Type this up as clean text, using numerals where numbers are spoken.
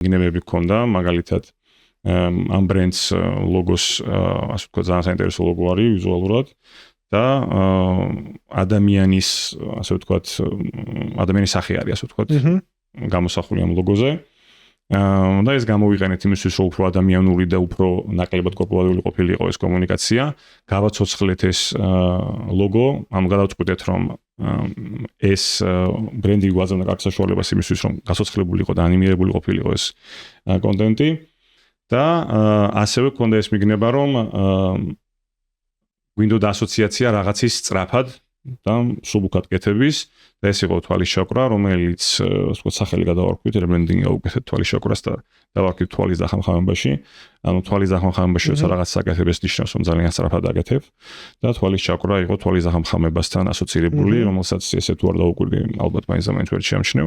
მიგნებები გქონდა, მაგალითად ამ ბრენდს ლოგოს ასე ვთქვათ ძალიან საინტერესო ლოგო არის ვიზუალურად და ადამიანის ასე ვთქვათ ადამიანის სახე არის ასე ვთქვათ გამოსახული ამ ლოგოზე. და ეს გამოვიყენეთ იმისთვის, რომ უფრო ადამიანური და უფრო ნაკლებად კორპორატიული ყოფილიყო ეს კომუნიკაცია. გავაცოცხლეთ ეს ლოგო, გადავწყვიტეთ, რომ ეს ბრენდი გვაძლევდა კარგ საშუალებას იმისთვის, რომ გაცოცხლებული იყო და ანიმირებული ყოფილიყო ეს კონტენტი. და ასევე გქონდა ეს მიგნება, რომ გვინდოდა ასოციაცია რაღაცის სწრაფად და სუბუქად კეთების და ეს იყო თვალის ჩაკვრა, რომელიც ვთქვათ სახელი გადავარქვით, rebranding აუკეთეთ თვალის ჩაკვრას და დავარქვით თვალის დახამხამებაში. ანუ თვალის დახამხამებაში როცა რაღაც საკეთებს ნიშნავს, რომ ძალიან სწრაფად აკეთებ და თვალის ჩაკვრა იყო თვალის დახამხამებასთან ასოცირებული, რომელსაც ესე თუ არ დაუკვირდი, ალბათ მაინც ვერ შეამჩნევ.